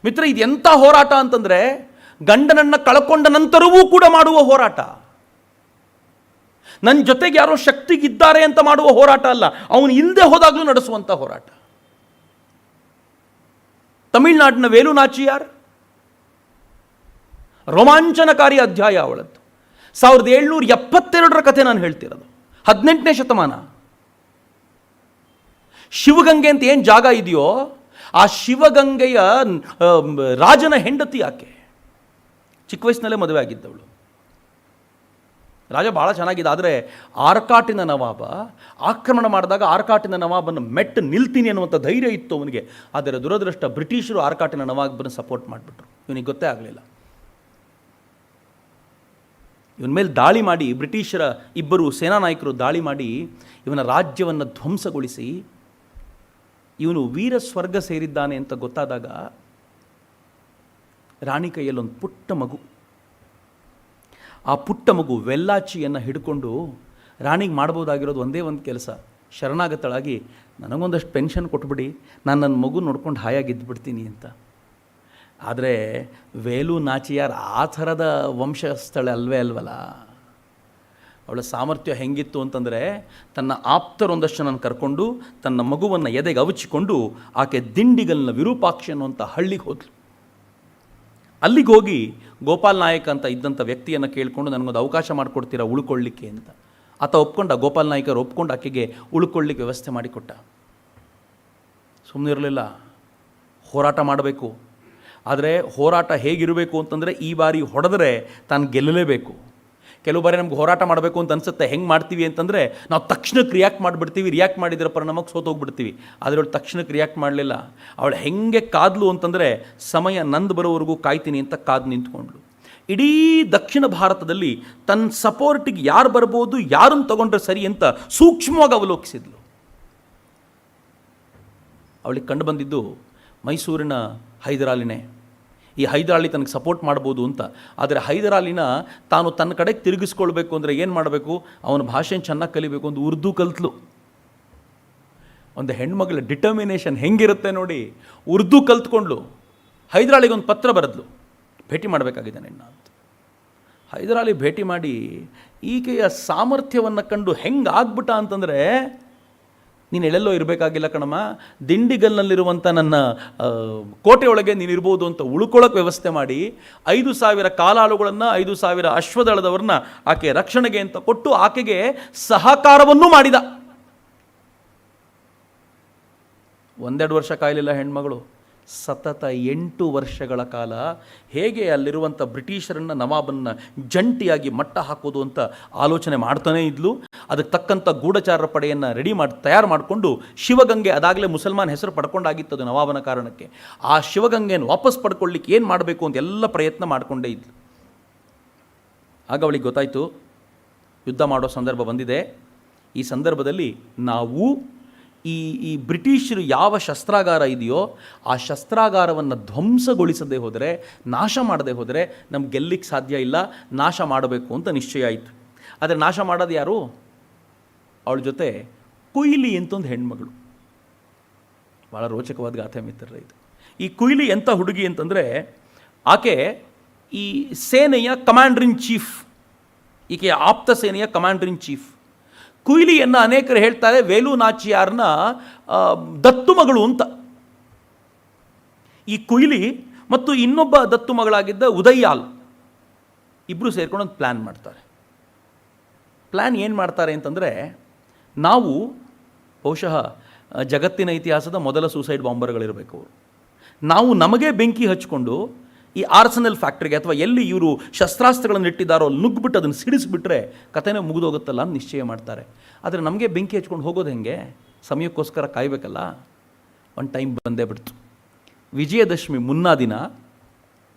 ಮಿತ್ರ, ಇದು ಎಂಥ ಹೋರಾಟ ಅಂತಂದರೆ ಗಂಡನನ್ನು ಕಳ್ಕೊಂಡ ನಂತರವೂ ಕೂಡ ಮಾಡುವ ಹೋರಾಟ. ನನ್ನ ಜೊತೆಗೆ ಯಾರೋ ಶಕ್ತಿಗಿದ್ದಾರೆ ಅಂತ ಮಾಡುವ ಹೋರಾಟ ಅಲ್ಲ, ಅವನು ಇಲ್ಲದೆ ಹೋದಾಗಲೂ ನಡೆಸುವಂಥ ಹೋರಾಟ. ತಮಿಳುನಾಡಿನ ವೇಲು ನಾಚಿಯಾರ್, ರೋಮಾಂಚನಕಾರಿ ಅಧ್ಯಾಯ ಅವಳದ್ದು. 1772 ಕಥೆ ನಾನು ಹೇಳ್ತಿರೋದು, 18ನೇ ಶತಮಾನ. ಶಿವಗಂಗೆ ಅಂತ ಏನು ಜಾಗ ಇದೆಯೋ ಆ ಶಿವಗಂಗೆಯ ರಾಜನ ಹೆಂಡತಿ ಆಕೆ. ಚಿಕ್ಕ ವಯಸ್ಸಿನಲ್ಲೇ ಮದುವೆ ಆಗಿದ್ದವಳು. ರಾಜ ಭಾಳ ಚೆನ್ನಾಗಿದೆ, ಆದರೆ ಆರ್ಕಾಟಿನ ನವಾಬ ಆಕ್ರಮಣ ಮಾಡಿದಾಗ ಆರ್ಕಾಟಿನ ನವಾಬನ್ನು ಮೆಟ್ಟು ನಿಲ್ತೀನಿ ಅನ್ನುವಂಥ ಧೈರ್ಯ ಇತ್ತು ಅವನಿಗೆ. ಆದರೆ ದುರದೃಷ್ಟ, ಬ್ರಿಟಿಷರು ಆರ್ಕಾಟಿನ ನವಾಬನ್ನು ಸಪೋರ್ಟ್ ಮಾಡಿಬಿಟ್ರು. ಇವನಿಗೆ ಗೊತ್ತೇ ಆಗಲಿಲ್ಲ. ಇವನ ಮೇಲೆ ದಾಳಿ ಮಾಡಿ, ಬ್ರಿಟಿಷರ ಇಬ್ಬರು ಸೇನಾ ನಾಯಕರು ದಾಳಿ ಮಾಡಿ ಇವನ ರಾಜ್ಯವನ್ನು ಧ್ವಂಸಗೊಳಿಸಿ ಇವನು ವೀರ ಸ್ವರ್ಗ ಸೇರಿದ್ದಾನೆ ಅಂತ ಗೊತ್ತಾದಾಗ ರಾಣಿ ಕೈಯಲ್ಲೊಂದು ಪುಟ್ಟ ಮಗು, ಆ ಪುಟ್ಟ ಮಗು ವೆಲ್ಲಾಚಿಯನ್ನು ಹಿಡ್ಕೊಂಡು ರಾಣಿಗೆ ಮಾಡ್ಬೋದಾಗಿರೋದು ಒಂದೇ ಒಂದು ಕೆಲಸ, ಶರಣಾಗತಳಾಗಿ ನನಗೊಂದಷ್ಟು ಪೆನ್ಷನ್ ಕೊಟ್ಬಿಡಿ, ನಾನು ನನ್ನ ಮಗು ನೋಡ್ಕೊಂಡು ಹಾಯಾಗಿದ್ದುಬಿಡ್ತೀನಿ ಅಂತ. ಆದರೆ ವೇಲು ನಾಚಿಯಾರ್ ಆ ಥರದ ವಂಶಸ್ಥಳ ಅಲ್ವಲ್ಲ. ಅವಳ ಸಾಮರ್ಥ್ಯ ಹೆಂಗಿತ್ತು ಅಂತಂದರೆ, ತನ್ನ ಆಪ್ತರೊಂದಷ್ಟು ನಾನು ಕರ್ಕೊಂಡು ತನ್ನ ಮಗುವನ್ನು ಎದೆಗೆ ಅವಚಿಕೊಂಡು ಆಕೆ ದಿಂಡಿಗಲ್ನ ವಿರೂಪಾಕ್ಷಿ ಅನ್ನುವಂಥ ಹಳ್ಳಿಗೆ ಹೋದ್ಲು. ಅಲ್ಲಿಗೆ ಹೋಗಿ ಗೋಪಾಲ್ ನಾಯಕ್ ಅಂತ ಇದ್ದಂಥ ವ್ಯಕ್ತಿಯನ್ನು ಕೇಳಿಕೊಂಡು ನನಗೊಂದು ಅವಕಾಶ ಮಾಡಿಕೊಡ್ತೀರಾ ಉಳ್ಕೊಳ್ಳಿಕ್ಕೆ ಅಂತ. ಆತ ಒಪ್ಕೊಂಡ, ಗೋಪಾಲ್ ನಾಯಕರು ಒಪ್ಕೊಂಡು ಆಕೆಗೆ ಉಳ್ಕೊಳ್ಳಿಕ್ಕೆ ವ್ಯವಸ್ಥೆ ಮಾಡಿಕೊಟ್ಟ. ಸುಮ್ಮನಿರಲಿಲ್ಲ, ಹೋರಾಟ ಮಾಡಬೇಕು. ಆದರೆ ಹೋರಾಟ ಹೇಗಿರಬೇಕು ಅಂತಂದರೆ, ಈ ಬಾರಿ ಹೊಡೆದರೆ ತಾನು ಗೆಲ್ಲಲೇಬೇಕು. ಕೆಲವು ಬಾರಿ ನಮ್ಗೆ ಹೋರಾಟ ಮಾಡಬೇಕು ಅಂತ ಅನಿಸುತ್ತೆ. ಹೆಂಗೆ ಮಾಡ್ತೀವಿ ಅಂತಂದರೆ, ನಾವು ತಕ್ಷಣಕ್ಕೆ ರಿಯಾಕ್ಟ್ ಮಾಡಿಬಿಡ್ತೀವಿ, ರಿಯಾಕ್ಟ್ ಮಾಡಿದ್ರೆ ಪರಿಣಾಮಕ್ಕೆ ಸೋತೋಗ್ಬಿಡ್ತೀವಿ. ಆದರೆ ಅವಳು ತಕ್ಷಣಕ್ಕೆ ರಿಯಾಕ್ಟ್ ಮಾಡಲಿಲ್ಲ. ಅವಳು ಹೆಂಗೆ ಕಾದ್ಲು ಅಂತಂದರೆ, ಸಮಯ ನಂದು ಬರೋವರೆಗೂ ಕಾಯ್ತೀನಿ ಅಂತ ಕಾದು ನಿಂತ್ಕೊಂಡ್ಳು. ಇಡೀ ದಕ್ಷಿಣ ಭಾರತದಲ್ಲಿ ತನ್ನ ಸಪೋರ್ಟಿಗೆ ಯಾರು ಬರ್ಬೋದು, ಯಾರನ್ನು ತಗೊಂಡ್ರೆ ಸರಿ ಅಂತ ಸೂಕ್ಷ್ಮವಾಗಿ ಅವಲೋಕಿಸಿದ್ಲು. ಅವಳಿಗೆ ಕಂಡು ಬಂದಿದ್ದು ಮೈಸೂರಿನ ಹೈದರಾಲಿನೇ. ಈ ಹೈದರಾಲಿ ತನಗೆ ಸಪೋರ್ಟ್ ಮಾಡ್ಬೋದು ಅಂತ. ಆದರೆ ಹೈದರಾಲಿನ ತಾನು ತನ್ನ ಕಡೆಗೆ ತಿರುಗಿಸ್ಕೊಳ್ಬೇಕು ಅಂದರೆ ಏನು ಮಾಡಬೇಕು, ಅವನ ಭಾಷೆನ ಚೆನ್ನಾಗಿ ಕಲಿಬೇಕು ಅಂತ ಉರ್ದು ಕಲ್ತ್ಲು. ಒಂದು ಹೆಣ್ಮಗಳ ಡಿಟರ್ಮಿನೇಷನ್ ಹೆಂಗಿರುತ್ತೆ ನೋಡಿ. ಉರ್ದು ಕಲ್ತ್ಕೊಂಡ್ಲು. ಹೈದರಾಲಿಗೊಂದು ಪತ್ರ ಬರೆದ್ಲು, ಭೇಟಿ ಮಾಡಬೇಕಾಗಿದೆ ನಿನ್ನ ಅಂತ. ಹೈದರಾಲಿ ಭೇಟಿ ಮಾಡಿ ಈಕೆಯ ಸಾಮರ್ಥ್ಯವನ್ನು ಕಂಡು ಹೆಂಗೆ ಆಗ್ಬಿಟ್ಟ ಅಂತಂದರೆ, ನೀನು ಎಲ್ಲೆಲ್ಲೋ ಇರಬೇಕಾಗಿಲ್ಲ ಕಣಮ್ಮ, ದಿಂಡಿಗಲ್ನಲ್ಲಿರುವಂಥ ನನ್ನ ಕೋಟೆಯೊಳಗೆ ನೀನಿರ್ಬೋದು ಅಂತ ಉಳ್ಕೊಳ್ಳೋಕೆ ವ್ಯವಸ್ಥೆ ಮಾಡಿ 5,000 ಕಾಲಾಳುಗಳನ್ನು 5,000 ಅಶ್ವದಳದವ್ರನ್ನ ಆಕೆ ರಕ್ಷಣೆಗೆ ಅಂತ ಕೊಟ್ಟು ಆಕೆಗೆ ಸಹಕಾರವನ್ನೂ ಮಾಡಿದ. 1-2 ವರ್ಷ ಕಾಯಲಿಲ್ಲ ಹೆಣ್ಮಗಳು, ಸತತ 8 ವರ್ಷಗಳ ಕಾಲ ಹೇಗೆ ಅಲ್ಲಿರುವಂಥ ಬ್ರಿಟಿಷರನ್ನು ನವಾಬನ್ನು ಜಂಟಿಯಾಗಿ ಮಟ್ಟ ಹಾಕೋದು ಅಂತ ಆಲೋಚನೆ ಮಾಡ್ತಾನೇ ಇದ್ಲು. ಅದಕ್ಕೆ ತಕ್ಕಂಥ ಗೂಢಚಾರರ ಪಡೆಯನ್ನು ತಯಾರು ಮಾಡಿಕೊಂಡು ಶಿವಗಂಗೆ, ಅದಾಗಲೇ ಮುಸಲ್ಮಾನ್ ಹೆಸರು ಪಡ್ಕೊಂಡಾಗಿತ್ತದು ನವಾಬನ ಕಾರಣಕ್ಕೆ, ಆ ಶಿವಗಂಗೆಯನ್ನು ವಾಪಸ್ ಪಡ್ಕೊಳ್ಳಿಕ್ಕೆ ಏನು ಮಾಡಬೇಕು ಅಂತ ಎಲ್ಲ ಪ್ರಯತ್ನ ಮಾಡಿಕೊಂಡೇ ಇದ್ಲು. ಆಗ ಅವಳಿಗೆ ಗೊತ್ತಾಯಿತು, ಯುದ್ಧ ಮಾಡೋ ಸಂದರ್ಭ ಬಂದಿದೆ. ಈ ಸಂದರ್ಭದಲ್ಲಿ ನಾವು ಈ ಬ್ರಿಟಿಷರು ಯಾವ ಶಸ್ತ್ರಾಗಾರ ಇದೆಯೋ ಆ ಶಸ್ತ್ರಾಗಾರವನ್ನು ಧ್ವಂಸಗೊಳಿಸದೆ ಹೋದರೆ, ನಾಶ ಮಾಡದೆ ಹೋದರೆ ನಮ್ಗೆ ಗೆಲ್ಲಿಕ್ಕೆ ಸಾಧ್ಯ ಇಲ್ಲ. ನಾಶ ಮಾಡಬೇಕು ಅಂತ ನಿಶ್ಚಯ ಆಯಿತು. ಆದರೆ ನಾಶ ಮಾಡೋದು ಯಾರು? ಅವಳ ಜೊತೆ ಕುಯ್ಲಿ ಅಂತ ಒಂದು ಹೆಣ್ಮಗಳು. ಭಾಳ ರೋಚಕವಾದ ಗಾಥೆ ಮಿತ್ರರೇ ಇದು. ಈ ಕುಯ್ಲಿ ಎಂಥ ಹುಡುಗಿ ಅಂತಂದರೆ, ಆಕೆ ಈ ಸೇನೆಯ ಕಮಾಂಡರ್ ಇನ್ ಚೀಫ್, ಈಕೆಯ ಆಪ್ತ ಸೇನೆಯ ಕಮಾಂಡರ್ ಇನ್ ಚೀಫ್. ಕುಯ್ಲಿಯನ್ನು ಅನೇಕರು ಹೇಳ್ತಾರೆ ವೇಲು ನಾಚಿಯಾರ್ನ ದತ್ತು ಮಗಳು ಅಂತ. ಈ ಕುಯ್ಲಿ ಮತ್ತು ಇನ್ನೊಬ್ಬ ದತ್ತು ಮಗಳಾಗಿದ್ದ ಉದಯ್ಯಾಲ್ ಇಬ್ಬರು ಸೇರ್ಕೊಂಡು ಒಂದು ಪ್ಲ್ಯಾನ್ ಮಾಡ್ತಾರೆ. ಪ್ಲ್ಯಾನ್ ಏನು ಮಾಡ್ತಾರೆ ಅಂತಂದರೆ, ನಾವು ಬಹುಶಃ ಜಗತ್ತಿನ ಇತಿಹಾಸದ ಮೊದಲ ಸೂಸೈಡ್ ಬಾಂಬರ್ಗಳಿರಬೇಕು ಅವರು. ನಾವು ನಮಗೆ ಬೆಂಕಿ ಹಚ್ಕೊಂಡು ಈ ಆರ್ಸನಲ್ ಫ್ಯಾಕ್ಟ್ರಿಗೆ ಅಥವಾ ಎಲ್ಲಿ ಇವರು ಶಸ್ತ್ರಾಸ್ತ್ರಗಳನ್ನು ಇಟ್ಟಿದ್ದಾರೋ ಅಲ್ಲಿ ನುಗ್ಗಿಬಿಟ್ಟು ಅದನ್ನು ಸಿಡಿಸಿಬಿಟ್ರೆ ಕಥೆನೇ ಮುಗಿದೋಗುತ್ತಲ್ಲ ಅಂತ ನಿಶ್ಚಯ ಮಾಡ್ತಾರೆ. ಆದರೆ ನಮಗೆ ಬೆಂಕಿ ಹಚ್ಕೊಂಡು ಹೋಗೋದು ಹೆಂಗೆ? ಸಮಯಕ್ಕೋಸ್ಕರ ಕಾಯಬೇಕಲ್ಲ. ಒಂದು ಟೈಮ್ ಬಂದೇ ಬಿಡ್ತು. ವಿಜಯದಶಮಿ ಮುನ್ನಾ ದಿನ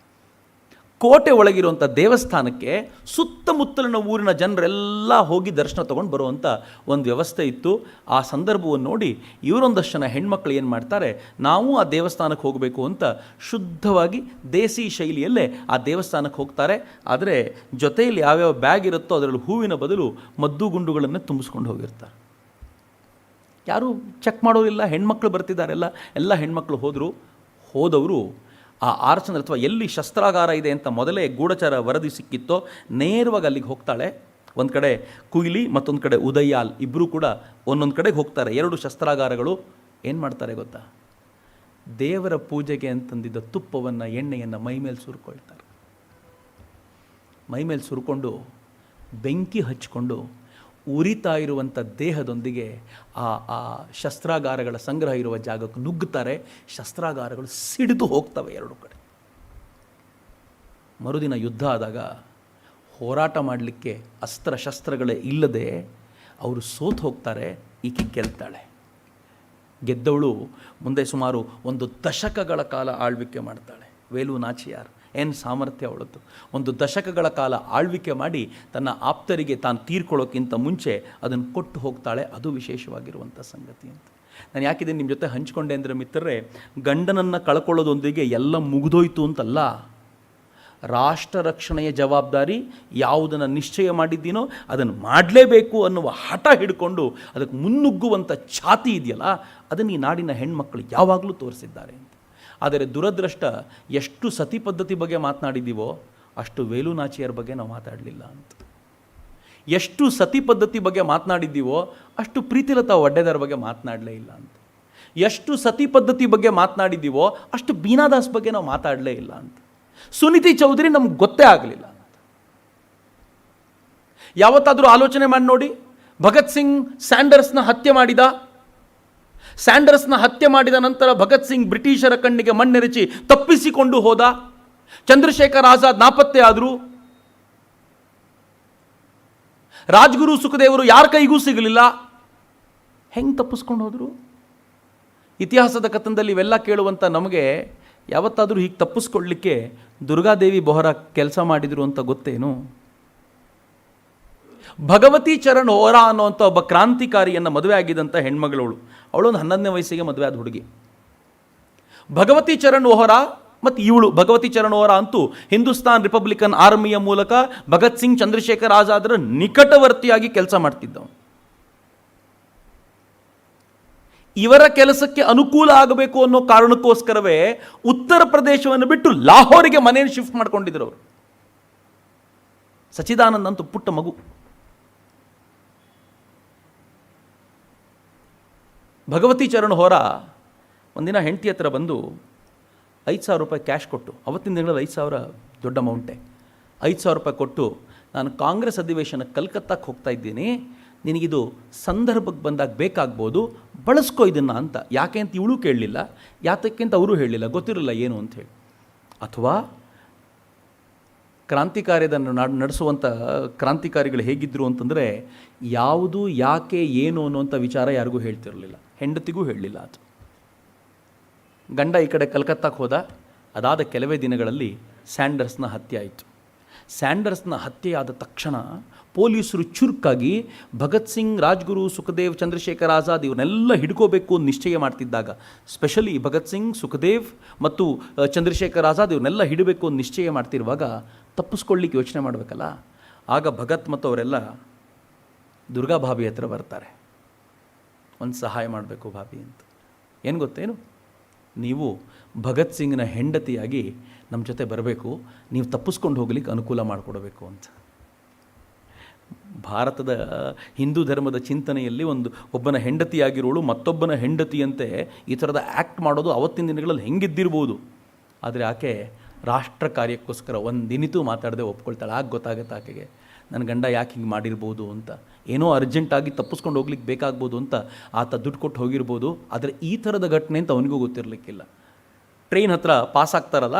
ಕೋಟೆ ಒಳಗಿರುವಂಥ ದೇವಸ್ಥಾನಕ್ಕೆ ಸುತ್ತಮುತ್ತಲಿನ ಊರಿನ ಜನರೆಲ್ಲ ಹೋಗಿ ದರ್ಶನ ತೊಗೊಂಡು ಬರುವಂಥ ಒಂದು ವ್ಯವಸ್ಥೆ ಇತ್ತು. ಆ ಸಂದರ್ಭವನ್ನು ನೋಡಿ ಇವರೊಂದಷ್ಟು ಜನ ಹೆಣ್ಮಕ್ಳು ಏನು ಮಾಡ್ತಾರೆ, ನಾವು ಆ ದೇವಸ್ಥಾನಕ್ಕೆ ಹೋಗಬೇಕು ಅಂತ ಶುದ್ಧವಾಗಿ ದೇಸಿ ಶೈಲಿಯಲ್ಲೇ ಆ ದೇವಸ್ಥಾನಕ್ಕೆ ಹೋಗ್ತಾರೆ. ಆದರೆ ಜೊತೆಯಲ್ಲಿ ಯಾವ್ಯಾವ ಬ್ಯಾಗ್ ಇರುತ್ತೋ ಅದರಲ್ಲಿ ಹೂವಿನ ಬದಲು ಮದ್ದು ಗುಂಡುಗಳನ್ನು ತುಂಬಿಸ್ಕೊಂಡು ಹೋಗಿರ್ತಾರೆ. ಯಾರೂ ಚೆಕ್ ಮಾಡೋದಿಲ್ಲ, ಹೆಣ್ಮಕ್ಳು ಬರ್ತಿದ್ದಾರೆಲ್ಲ, ಎಲ್ಲ ಹೆಣ್ಮಕ್ಳು ಹೋದರು. ಹೋದವರು ಆ ಆರ್ಚನರ್ ಅಥವಾ ಎಲ್ಲಿ ಶಸ್ತ್ರಾಗಾರ ಇದೆ ಅಂತ ಮೊದಲೇ ಗೂಢಚಾರ ವರದಿ ಸಿಕ್ಕಿತ್ತೋ ನೇರವಾಗಿ ಅಲ್ಲಿಗೆ ಹೋಗ್ತಾಳೆ. ಒಂದು ಕಡೆ ಕುಯ್ಲಿ ಮತ್ತೊಂದು ಕಡೆ ಉದಯಾಲ್ ಇಬ್ಬರೂ ಕೂಡ ಒಂದೊಂದು ಕಡೆಗೆ ಹೋಗ್ತಾರೆ. 2 ಶಸ್ತ್ರಾಗಾರಗಳು. ಏನು ಮಾಡ್ತಾರೆ ಗೊತ್ತಾ? ದೇವರ ಪೂಜೆಗೆ ಅಂತಂದಿದ್ದ ತುಪ್ಪವನ್ನು ಎಣ್ಣೆಯನ್ನು ಮೈಮೇಲೆ ಸುರ್ಕೊಳ್ತಾರೆ. ಮೈಮೇಲೆ ಸುರ್ಕೊಂಡು ಬೆಂಕಿ ಹಚ್ಕೊಂಡು ಉರಿತಾ ಇರುವಂಥ ದೇಹದೊಂದಿಗೆ ಆ ಶಸ್ತ್ರಾಗಾರಗಳ ಸಂಗ್ರಹ ಇರುವ ಜಾಗಕ್ಕೆ ನುಗ್ಗುತ್ತಾರೆ. ಶಸ್ತ್ರಾಗಾರಗಳು ಸಿಡಿದು ಹೋಗ್ತವೆ 2 ಕಡೆ. ಮರುದಿನ ಯುದ್ಧ ಆದಾಗ ಹೋರಾಟ ಮಾಡಲಿಕ್ಕೆ ಅಸ್ತ್ರಶಸ್ತ್ರಗಳೇ ಇಲ್ಲದೆ ಅವರು ಸೋತು ಹೋಗ್ತಾರೆ. ಈಕೆ ಗೆಲ್ತಾಳೆ. ಗೆದ್ದವಳು ಮುಂದೆ ಸುಮಾರು 1 ದಶಕಗಳ ಕಾಲ ಆಳ್ವಿಕೆ ಮಾಡ್ತಾಳೆ. ವೇಲು ನಾಚಿಯಾರ್ ಏನು ಸಾಮರ್ಥ್ಯ ಅವಳದ್ದು. 1 ದಶಕಗಳ ಕಾಲ ಆಳ್ವಿಕೆ ಮಾಡಿ ತನ್ನ ಆಪ್ತರಿಗೆ ತಾನು ತೀರ್ಕೊಳ್ಳೋಕ್ಕಿಂತ ಮುಂಚೆ ಅದನ್ನು ಕೊಟ್ಟು ಹೋಗ್ತಾಳೆ. ಅದು ವಿಶೇಷವಾಗಿರುವಂಥ ಸಂಗತಿ ಅಂತ ನಾನು ಯಾಕಿದೆ ನಿಮ್ಮ ಜೊತೆ ಹಂಚ್ಕೊಂಡೆ ಅಂದರೆ ಮಿತ್ರರೇ, ಗಂಡನನ್ನು ಕಳ್ಕೊಳ್ಳೋದೊಂದಿಗೆ ಎಲ್ಲ ಮುಗಿದೋಯ್ತು ಅಂತಲ್ಲ. ರಾಷ್ಟ್ರ ರಕ್ಷಣೆಯ ಜವಾಬ್ದಾರಿ ಯಾವುದನ್ನು ನಿಶ್ಚಯ ಮಾಡಿದ್ದೀನೋ ಅದನ್ನು ಮಾಡಲೇಬೇಕು ಅನ್ನುವ ಹಠ ಹಿಡ್ಕೊಂಡು ಅದಕ್ಕೆ ಮುನ್ನುಗ್ಗುವಂಥ ಛಾತಿ ಇದೆಯಲ್ಲ, ಅದನ್ನು ಈ ನಾಡಿನ ಹೆಣ್ಮಕ್ಕಳು ಯಾವಾಗಲೂ ತೋರಿಸಿದ್ದಾರೆ ಅಂತ. ಆದರೆ ದುರದೃಷ್ಟ, ಎಷ್ಟು ಸತಿ ಪದ್ಧತಿ ಬಗ್ಗೆ ಮಾತನಾಡಿದ್ದೀವೋ ಅಷ್ಟು ವೇಲು ನಾಚಿಯಾರ್ ಬಗ್ಗೆ ನಾವು ಮಾತಾಡಲಿಲ್ಲ ಅಂತ. ಎಷ್ಟು ಸತಿ ಪದ್ಧತಿ ಬಗ್ಗೆ ಮಾತನಾಡಿದ್ದೀವೋ ಅಷ್ಟು ಪ್ರೀತಿಲತಾ ಒಡ್ಡೆದಾರ್ ಬಗ್ಗೆ ಮಾತನಾಡಲೇ ಇಲ್ಲ ಅಂತ. ಎಷ್ಟು ಸತಿ ಪದ್ಧತಿ ಬಗ್ಗೆ ಮಾತನಾಡಿದ್ದೀವೋ ಅಷ್ಟು ಬೀನಾದಾಸ್ ಬಗ್ಗೆ ನಾವು ಮಾತಾಡಲೇ ಇಲ್ಲ ಅಂತ. ಸುನಿತಿ ಚೌಧರಿ ನಮ್ಗೆ ಗೊತ್ತೇ ಆಗಲಿಲ್ಲ ಅಂತ. ಯಾವತ್ತಾದರೂ ಆಲೋಚನೆ ಮಾಡಿ ನೋಡಿ, ಭಗತ್ ಸಿಂಗ್ ಸ್ಯಾಂಡರ್ಸ್ನ ಹತ್ಯೆ ಮಾಡಿದ. ಸ್ಯಾಂಡರ್ಸ್ನ ಹತ್ಯೆ ಮಾಡಿದ ನಂತರ ಭಗತ್ ಸಿಂಗ್ ಬ್ರಿಟಿಷರ ಕಣ್ಣಿಗೆ ಮಣ್ಣೆರಚಿ ತಪ್ಪಿಸಿಕೊಂಡು ಹೋದ. ಚಂದ್ರಶೇಖರ್ ಆಜಾದ್ ನಾಪತ್ತೆ ಆದರು. ರಾಜ್ಗುರು ಸುಖದೇವರು ಯಾರ ಕೈಗೂ ಸಿಗಲಿಲ್ಲ. ಹೆಂಗೆ ತಪ್ಪಿಸ್ಕೊಂಡು ಹೋದರು? ಇತಿಹಾಸದ ಕಥನದಲ್ಲಿ ಇವೆಲ್ಲ ಕೇಳುವಂಥ ನಮಗೆ ಯಾವತ್ತಾದರೂ ಹೀಗೆ ತಪ್ಪಿಸ್ಕೊಳ್ಳಲಿಕ್ಕೆ ದುರ್ಗಾದೇವಿ ಬೊಹರಾ ಕೆಲಸ ಮಾಡಿದರು ಅಂತ ಗೊತ್ತೇನು? ಭಗವತಿ ಚರಣ್ ವೋಹರಾ ಅನ್ನೋಂಥ ಒಬ್ಬ ಕ್ರಾಂತಿಕಾರಿಯನ್ನು ಮದುವೆ ಆಗಿದ್ದಂಥ ಹೆಣ್ಮಗಳವಳು. ಅವಳೊಂದು 11ನೇ ವಯಸ್ಸಿಗೆ ಮದುವೆ ಆದ ಹುಡುಗಿ. ಭಗವತಿ ಚರಣ್ ವೋಹರಾ ಮತ್ತು ಇವಳು ಭಗವತಿ ಚರಣ್ ವೋಹರಾ ಅಂತೂ ಹಿಂದೂಸ್ತಾನ್ ರಿಪಬ್ಲಿಕನ್ ಆರ್ಮಿಯ ಮೂಲಕ ಭಗತ್ ಸಿಂಗ್ ಚಂದ್ರಶೇಖರ್ ಆಜಾದರ ನಿಕಟವರ್ತಿಯಾಗಿ ಕೆಲಸ ಮಾಡ್ತಿದ್ದವನು. ಇವರ ಕೆಲಸಕ್ಕೆ ಅನುಕೂಲ ಆಗಬೇಕು ಅನ್ನೋ ಕಾರಣಕ್ಕೋಸ್ಕರವೇ ಉತ್ತರ ಪ್ರದೇಶವನ್ನು ಬಿಟ್ಟು ಲಾಹೋರಿಗೆ ಮನೆಯನ್ನು ಶಿಫ್ಟ್ ಮಾಡ್ಕೊಂಡಿದ್ರು ಅವರು. ಸಚ್ಚಿದಾನಂದ್ ಅಂತೂ ಪುಟ್ಟ ಮಗು. ಭಗವತಿ ಚರಣ್ ವೋಹರಾ ಒಂದಿನ ಹೆಂಡತಿ ಹತ್ರ ಬಂದು 5,000 ರೂಪಾಯಿ ಕ್ಯಾಶ್ ಕೊಟ್ಟು, ಅವತ್ತಿನ ದಿನಗಳಲ್ಲಿ 5,000 ದೊಡ್ಡ ಅಮೌಂಟೇ, 5,000 ರೂಪಾಯಿ ಕೊಟ್ಟು, ನಾನು ಕಾಂಗ್ರೆಸ್ ಅಧಿವೇಶನಕ್ಕೆ ಕಲ್ಕತ್ತಾಕ್ಕೆ ಹೋಗ್ತಾ ಇದ್ದೀನಿ, ನಿನಗಿದು ಸಂದರ್ಭಕ್ಕೆ ಬಂದಾಗ ಬೇಕಾಗ್ಬೋದು, ಬಳಸ್ಕೋ ಇದನ್ನು ಅಂತ. ಯಾಕೆ ಅಂತ ಇವಳು ಕೇಳಲಿಲ್ಲ, ಯಾತಕ್ಕೆ ಅಂತ ಅವರು ಹೇಳಲಿಲ್ಲ, ಗೊತ್ತಿರಲಿಲ್ಲ ಏನು ಅಂತ ಹೇಳಿ. ಅಥವಾ ಕ್ರಾಂತಿಕಾರ್ಯದ ನಡೆಸುವಂಥ ಕ್ರಾಂತಿಕಾರಿಗಳು ಹೇಗಿದ್ದರು ಅಂತಂದರೆ, ಯಾವುದು ಯಾಕೆ ಏನು ಅನ್ನುವಂಥ ವಿಚಾರ ಯಾರಿಗೂ ಹೇಳ್ತಿರಲಿಲ್ಲ. ಹೆಂಡತಿಗೂ ಹೇಳಲಿಲ್ಲ. ಅದು ಗಂಡ ಈ ಕಡೆ ಕಲ್ಕತ್ತಾಕ್ಕೆ ಹೋದ. ಅದಾದ ಕೆಲವೇ ದಿನಗಳಲ್ಲಿ ಸ್ಯಾಂಡರ್ಸ್ನ ಹತ್ಯೆ ಆಯಿತು. ಸ್ಯಾಂಡರ್ಸ್ನ ಹತ್ಯೆಯಾದ ತಕ್ಷಣ ಪೊಲೀಸರು ಚುರುಕಾಗಿ ಭಗತ್ ಸಿಂಗ್, ರಾಜ್ಗುರು, ಸುಖದೇವ್, ಚಂದ್ರಶೇಖರ್ ಆಜಾದ್ ಇವನ್ನೆಲ್ಲ ಹಿಡ್ಕೋಬೇಕು ಅಂತ ನಿಶ್ಚಯ ಮಾಡ್ತಿದ್ದಾಗ, ಸ್ಪೆಷಲಿ ಭಗತ್ ಸಿಂಗ್, ಸುಖದೇವ್ ಮತ್ತು ಚಂದ್ರಶೇಖರ್ ಆಜಾದ್ ಇವನ್ನೆಲ್ಲ ಹಿಡಬೇಕು ಅಂತ ನಿಶ್ಚಯ ಮಾಡ್ತಿರುವಾಗ ತಪ್ಪಿಸ್ಕೊಳ್ಳಿಕ್ಕೆ ಯೋಚನೆ ಮಾಡಬೇಕಲ್ಲ. ಆಗ ಭಗತ್ ಮತ್ತು ಅವರೆಲ್ಲ ದುರ್ಗಾ ಭಾಬಿ ಹತ್ರ ಬರ್ತಾರೆ. ಒಂದು ಸಹಾಯ ಮಾಡಬೇಕು ಭಾಬಿ ಅಂತ. ಏನು ಗೊತ್ತೇನು, ನೀವು ಭಗತ್ ಸಿಂಗ್ನ ಹೆಂಡತಿಯಾಗಿ ನಮ್ಮ ಜೊತೆ ಬರಬೇಕು, ನೀವು ತಪ್ಪಿಸ್ಕೊಂಡು ಹೋಗ್ಲಿಕ್ಕೆ ಅನುಕೂಲ ಮಾಡಿಕೊಡಬೇಕು ಅಂತ. ಭಾರತದ ಹಿಂದೂ ಧರ್ಮದ ಚಿಂತನೆಯಲ್ಲಿ ಒಬ್ಬನ ಹೆಂಡತಿಯಾಗಿರೋಳು ಮತ್ತೊಬ್ಬನ ಹೆಂಡತಿಯಂತೆ ಈ ಥರದ ಆ್ಯಕ್ಟ್ ಮಾಡೋದು ಅವತ್ತಿನ ದಿನಗಳಲ್ಲಿ ಹೆಂಗಿದ್ದಿರ್ಬೋದು. ಆದರೆ ಆಕೆ ರಾಷ್ಟ್ರ ಕಾರ್ಯಕ್ಕೋಸ್ಕರ ಒಂದಿನಿತೂ ಮಾತಾಡದೆ ಒಪ್ಕೊಳ್ತಾಳೆ. ಆಗ ಗೊತ್ತಾಗುತ್ತೆ ಆಕೆಗೆ ನನ್ನ ಗಂಡ ಯಾಕೆ ಹಿಂಗೆ ಮಾಡಿರ್ಬೋದು ಅಂತ. ಏನೋ ಅರ್ಜೆಂಟಾಗಿ ತಪ್ಪಿಸ್ಕೊಂಡು ಹೋಗ್ಲಿಕ್ಕೆ ಬೇಕಾಗ್ಬೋದು ಅಂತ ಆತ ದುಡ್ಡು ಕೊಟ್ಟು ಹೋಗಿರ್ಬೋದು. ಆದರೆ ಈ ಥರದ ಘಟನೆ ಅಂತ ಅವನಿಗೂ ಗೊತ್ತಿರಲಿಕ್ಕಿಲ್ಲ. ಟ್ರೈನ್ ಹತ್ರ ಪಾಸ್ ಆಗ್ತಾರಲ್ಲ,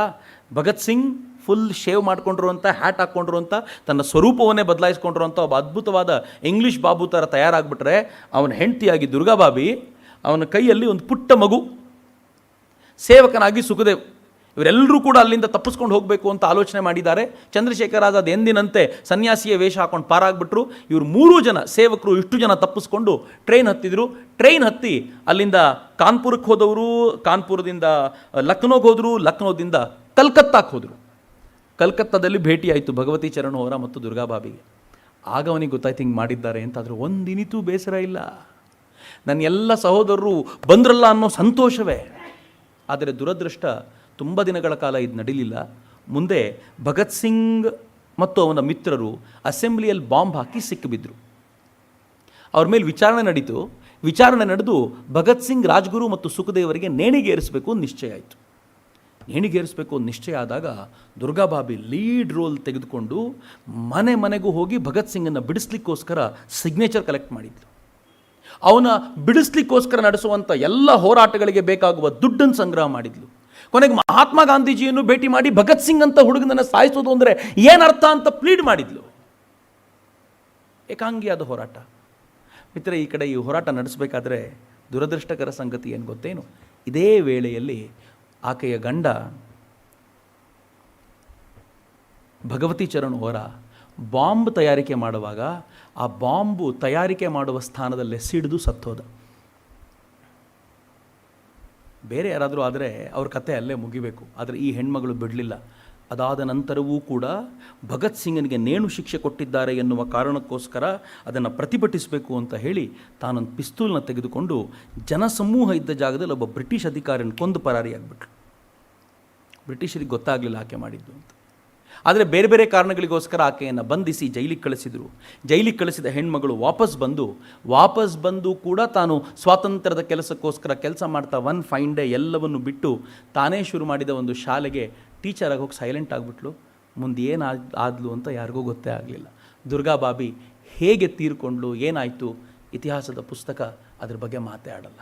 ಭಗತ್ ಸಿಂಗ್ ಫುಲ್ ಶೇವ್ ಮಾಡ್ಕೊಂಡಿರುವಂಥ, ಹ್ಯಾಟ್ ಹಾಕ್ಕೊಂಡಿರುವಂಥ, ತನ್ನ ಸ್ವರೂಪವನ್ನೇ ಬದಲಾಯಿಸ್ಕೊಂಡಿರುವಂಥ ಒಬ್ಬ ಅದ್ಭುತವಾದ ಇಂಗ್ಲೀಷ್ ಬಾಬು ಥರ ತಯಾರಾಗ್ಬಿಟ್ರೆ, ಅವನ ಹೆಂಡತಿಯಾಗಿ ದುರ್ಗಾಬಾಬಿ, ಅವನ ಕೈಯಲ್ಲಿ ಒಂದು ಪುಟ್ಟ ಮಗು, ಸೇವಕನಾಗಿ ಸುಖದೇವ್, ಇವರೆಲ್ಲರೂ ಕೂಡ ಅಲ್ಲಿಂದ ತಪ್ಪಿಸ್ಕೊಂಡು ಹೋಗಬೇಕು ಅಂತ ಆಲೋಚನೆ ಮಾಡಿದ್ದಾರೆ. ಚಂದ್ರಶೇಖರ್ ಆಜಾದ್ ಎಂದಿನಂತೆ ಸನ್ಯಾಸಿಯ ವೇಷ ಹಾಕೊಂಡು ಪಾರಾಗ್ಬಿಟ್ರು. ಇವರು 3 ಜನ ಸೇವಕರು ಇಷ್ಟು ಜನ ತಪ್ಪಿಸ್ಕೊಂಡು ಟ್ರೈನ್ ಹತ್ತಿದ್ರು. ಟ್ರೈನ್ ಹತ್ತಿ ಅಲ್ಲಿಂದ ಕಾನ್ಪುರಕ್ಕೆ ಹೋದವರು, ಕಾನ್ಪುರದಿಂದ ಲಕ್ನೋಗೆ ಹೋದರು, ಲಕ್ನೋದಿಂದ ಕಲ್ಕತ್ತಾಕ್ಕೆ ಹೋದರು. ಕಲ್ಕತ್ತಾದಲ್ಲಿ ಭೇಟಿಯಾಯಿತು ಭಗವತಿ ಚರಣ್ ವೋಹರಾ ಮತ್ತು ದುರ್ಗಾಬಾಬಿಗೆ. ಆಗ ಅವನಿಗೆ ಗೊತ್ತಾಯ್ತು ಹಿಂಗೆ ಮಾಡಿದ್ದಾರೆ ಅಂತ. ಆದರೆ ಒಂದಿನಿತೂ ಬೇಸರ ಇಲ್ಲ. ನನ್ನ ಎಲ್ಲ ಸಹೋದರರು ಬಂದ್ರಲ್ಲ ಅನ್ನೋ ಸಂತೋಷವೇ. ಆದರೆ ದುರದೃಷ್ಟ, ತುಂಬ ದಿನಗಳ ಕಾಲ ಇದು ನಡೀಲಿಲ್ಲ. ಮುಂದೆ ಭಗತ್ ಸಿಂಗ್ ಮತ್ತು ಅವನ ಮಿತ್ರರು ಅಸೆಂಬ್ಲಿಯಲ್ಲಿ ಬಾಂಬ್ ಹಾಕಿ ಸಿಕ್ಕಿಬಿದ್ರು. ಅವ್ರ ಮೇಲೆ ವಿಚಾರಣೆ ನಡೀತು. ವಿಚಾರಣೆ ನಡೆದು ಭಗತ್ ಸಿಂಗ್, ರಾಜ್ಗುರು ಮತ್ತು ಸುಖದೇವರಿಗೆ ನೇಣಿಗೇರಿಸಬೇಕು ಅಂತ ನಿಶ್ಚಯ ಆಯಿತು. ನೇಣಿಗೇರಿಸಬೇಕು ಅಂತ ನಿಶ್ಚಯ ಆದಾಗ ದುರ್ಗಾಬಾಬಿ ಲೀಡ್ ರೋಲ್ ತೆಗೆದುಕೊಂಡು ಮನೆ ಮನೆಗೂ ಹೋಗಿ ಭಗತ್ ಸಿಂಗನ್ನು ಬಿಡಿಸ್ಲಿಕ್ಕೋಸ್ಕರ ಸಿಗ್ನೇಚರ್ ಕಲೆಕ್ಟ್ ಮಾಡಿದ್ಲು. ಅವನ ಬಿಡಿಸ್ಲಿಕ್ಕೋಸ್ಕರ ನಡೆಸುವಂಥ ಎಲ್ಲ ಹೋರಾಟಗಳಿಗೆ ಬೇಕಾಗುವ ದುಡ್ಡನ್ನು ಸಂಗ್ರಹ ಮಾಡಿದ್ಲು. ಕೊನೆಗೆ ಮಹಾತ್ಮ ಗಾಂಧೀಜಿಯನ್ನು ಭೇಟಿ ಮಾಡಿ ಭಗತ್ ಸಿಂಗ್ ಅಂತ ಹುಡುಗನನ್ನು ಸಾಯಿಸೋದು ಅಂದರೆ ಏನರ್ಥ ಅಂತ ಪ್ಲೀಡ್ ಮಾಡಿದ್ಲು. ಏಕಾಂಗಿಯಾದ ಹೋರಾಟ. ಮಿತ್ರ, ಈ ಕಡೆ ಈ ಹೋರಾಟ ನಡೆಸಬೇಕಾದ್ರೆ ದುರದೃಷ್ಟಕರ ಸಂಗತಿ ಏನು ಗೊತ್ತೇನು? ಇದೇ ವೇಳೆಯಲ್ಲಿ ಆಕೆಯ ಗಂಡ ಭಗವತಿ ಚರಣ್ ವೋರಾ ಬಾಂಬ್ ತಯಾರಿಕೆ ಮಾಡುವಾಗ ಆ ಬಾಂಬು ತಯಾರಿಕೆ ಮಾಡುವ ಸ್ಥಾನದಲ್ಲೇ ಸಿಡಿದು ಸತ್ತೋದ. ಬೇರೆ ಯಾರಾದರೂ ಆದರೆ ಅವ್ರ ಕತೆ ಅಲ್ಲೇ ಮುಗಿಬೇಕು. ಆದರೆ ಈ ಹೆಣ್ಮಗಳು ಬಿಡಲಿಲ್ಲ. ಅದಾದ ನಂತರವೂ ಕೂಡ ಭಗತ್ ಸಿಂಗನಿಗೆ ನೇಣು ಶಿಕ್ಷೆ ಕೊಟ್ಟಿದ್ದಾರೆ ಎನ್ನುವ ಕಾರಣಕ್ಕೋಸ್ಕರ ಅದನ್ನು ಪ್ರತಿಭಟಿಸಬೇಕು ಅಂತ ಹೇಳಿ ತಾನೊಂದು ಪಿಸ್ತೂಲ್ನ ತೆಗೆದುಕೊಂಡು ಜನಸಮೂಹ ಇದ್ದ ಜಾಗದಲ್ಲಿ ಒಬ್ಬ ಬ್ರಿಟಿಷ್ ಅಧಿಕಾರಿಯನ್ನು ಕೊಂದು ಪರಾರಿಯಾಗ್ಬಿಟ್ರು. ಬ್ರಿಟಿಷರಿಗೆ ಗೊತ್ತಾಗಲಿಲ್ಲ ಆಕೆ ಮಾಡಿದ್ದು ಅಂತ. ಆದರೆ ಬೇರೆ ಬೇರೆ ಕಾರಣಗಳಿಗೋಸ್ಕರ ಆಕೆಯನ್ನು ಬಂಧಿಸಿ ಜೈಲಿಗೆ ಕಳಿಸಿದರು. ಜೈಲಿಗೆ ಕಳಿಸಿದ ಹೆಣ್ಮಗಳು ವಾಪಸ್ ಬಂದು ಕೂಡ ತಾನು ಸ್ವಾತಂತ್ರ್ಯದ ಕೆಲಸಕ್ಕೋಸ್ಕರ ಕೆಲಸ ಮಾಡ್ತಾ ಒನ್ ಫೈನ್ ಡೇ ಎಲ್ಲವನ್ನು ಬಿಟ್ಟು ತಾನೇ ಶುರು ಮಾಡಿದ ಒಂದು ಶಾಲೆಗೆ ಟೀಚರಾಗಿ ಹೋಗಿ ಸೈಲೆಂಟ್ ಆಗಿಬಿಟ್ಲು. ಮುಂದೆ ಏನು ಆದ್ಲು ಅಂತ ಯಾರಿಗೂ ಗೊತ್ತೇ ಆಗಲಿಲ್ಲ. ದುರ್ಗಾಬಾಬಿ ಹೇಗೆ ತೀರ್ಕೊಂಡ್ಲು, ಏನಾಯಿತು, ಇತಿಹಾಸದ ಪುಸ್ತಕ ಅದ್ರ ಬಗ್ಗೆ ಮಾತೇ ಆಡಲ್ಲ.